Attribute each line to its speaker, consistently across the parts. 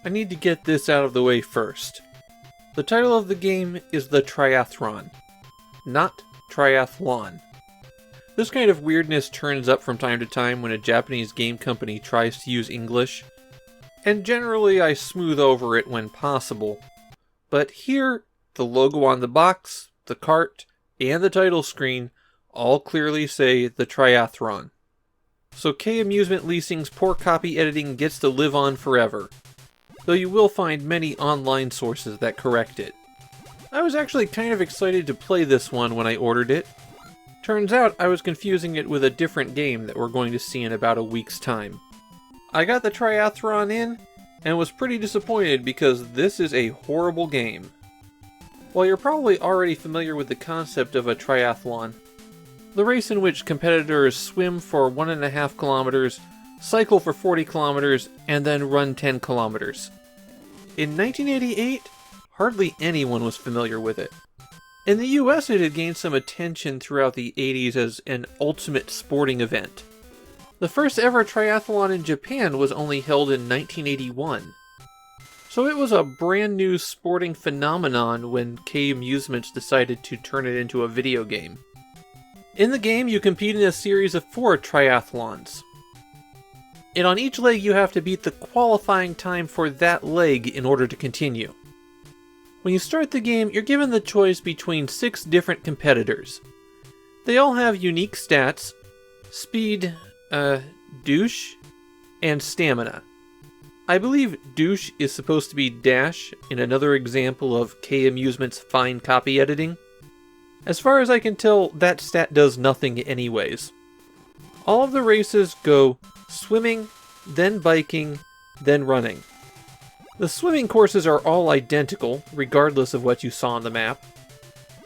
Speaker 1: I need to get this out of the way first. The title of the game is the Triathron, not Triathlon. This kind of weirdness turns up from time to time when a Japanese game company tries to use English, and generally I smooth over it when possible. But here, the logo on the box, the cart, and the title screen all clearly say the Triathron. So K Amusement Leasing's poor copy editing gets to live on forever, though you will find many online sources that correct it. I was actually kind of excited to play this one when I ordered it. Turns out I was confusing it with a different game that we're going to see in about a week's time. I got the Triathron in, and was pretty disappointed because this is a horrible game. While you're probably already familiar with the concept of a triathlon, the race in which competitors swim for 1.5 kilometers, cycle for 40 kilometers, and then run 10 kilometers. In 1988, hardly anyone was familiar with it. In the US, it had gained some attention throughout the 80s as an ultimate sporting event. The first ever triathlon in Japan was only held in 1981. So it was a brand new sporting phenomenon when K Amusements decided to turn it into a video game. In the game, you compete in a series of 4 triathlons. And on each leg you have to beat the qualifying time for that leg in order to continue. When you start the game, you're given the choice between 6 different competitors. They all have unique stats: speed, douche, and stamina. I believe douche is supposed to be dash in another example of K Amusement's fine copy editing. As far as I can tell, that stat does nothing anyways. All of the races go swimming, then biking, then running. The swimming courses are all identical, regardless of what you saw on the map.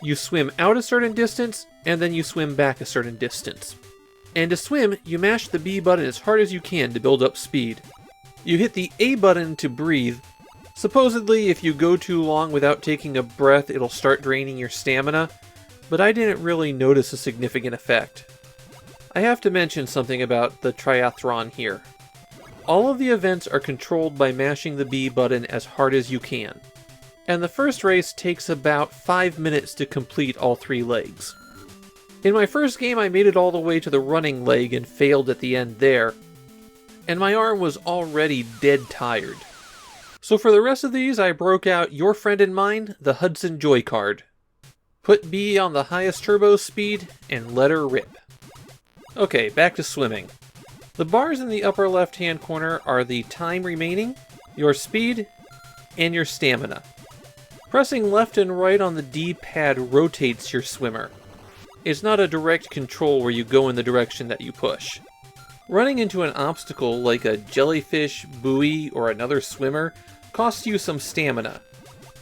Speaker 1: You swim out a certain distance, and then you swim back a certain distance. And to swim, you mash the B button as hard as you can to build up speed. You hit the A button to breathe. Supposedly, if you go too long without taking a breath, it'll start draining your stamina, but I didn't really notice a significant effect. I have to mention something about the Triathron here. All of the events are controlled by mashing the B button as hard as you can. And the first race takes about 5 minutes to complete all 3 legs. In my first game I made it all the way to the running leg and failed at the end there, and my arm was already dead tired. So for the rest of these I broke out your friend and mine, the Hudson Joy card. Put B on the highest turbo speed and let her rip. Okay, back to swimming. The bars in the upper left-hand corner are the time remaining, your speed, and your stamina. Pressing left and right on the D-pad rotates your swimmer. It's not a direct control where you go in the direction that you push. Running into an obstacle like a jellyfish, buoy, or another swimmer costs you some stamina.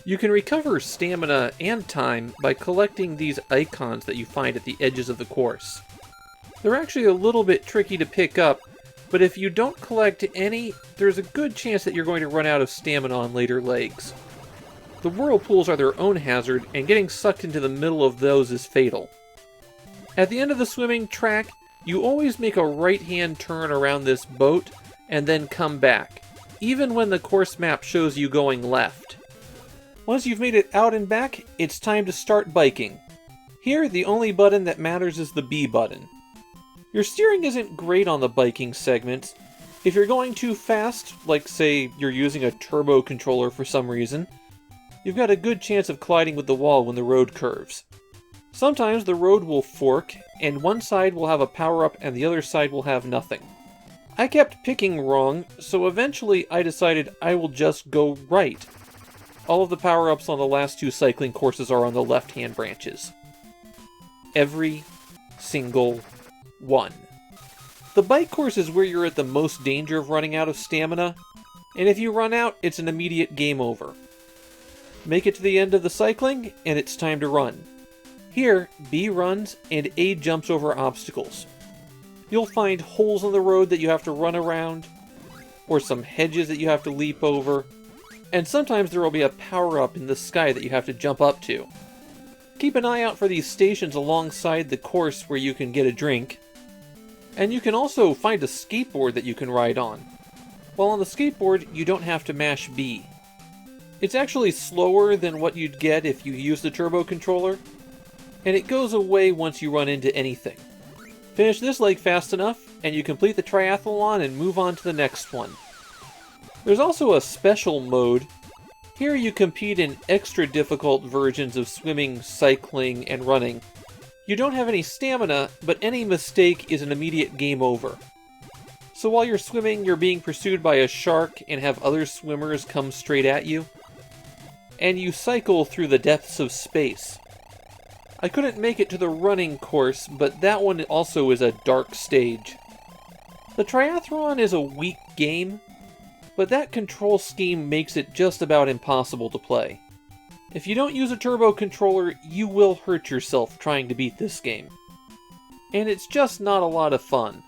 Speaker 1: You can recover stamina and time by collecting these icons that you find at the edges of the course. They're actually a little bit tricky to pick up, but if you don't collect any, there's a good chance that you're going to run out of stamina on later legs. The whirlpools are their own hazard, and getting sucked into the middle of those is fatal. At the end of the swimming track, you always make a right-hand turn around this boat, and then come back, even when the course map shows you going left. Once you've made it out and back, it's time to start biking. Here, the only button that matters is the B button. Your steering isn't great on the biking segments. If you're going too fast, like say you're using a turbo controller for some reason, you've got a good chance of colliding with the wall when the road curves. Sometimes the road will fork, and one side will have a power-up and the other side will have nothing. I kept picking wrong, so eventually I decided I will just go right. All of the power-ups on the last 2 cycling courses are on the left-hand branches. Every single one. The bike course is where you're at the most danger of running out of stamina, and if you run out, it's an immediate game over. Make it to the end of the cycling, and it's time to run. Here, B runs, and A jumps over obstacles. You'll find holes on the road that you have to run around, or some hedges that you have to leap over, and sometimes there will be a power-up in the sky that you have to jump up to. Keep an eye out for these stations alongside the course where you can get a drink, and you can also find a skateboard that you can ride on. while on the skateboard you don't have to mash B. It's actually slower than what you'd get if you use the turbo controller, and it goes away once you run into anything. Finish this leg fast enough, and you complete the triathlon and move on to the next one. There's also a special mode. Here you compete in extra difficult versions of swimming, cycling, and running. You don't have any stamina, but any mistake is an immediate game over. So while you're swimming, you're being pursued by a shark and have other swimmers come straight at you. And you cycle through the depths of space. I couldn't make it to the running course, but that one also is a dark stage. The Triathron is a weak game, but that control scheme makes it just about impossible to play. If you don't use a turbo controller, you will hurt yourself trying to beat this game. And it's just not a lot of fun.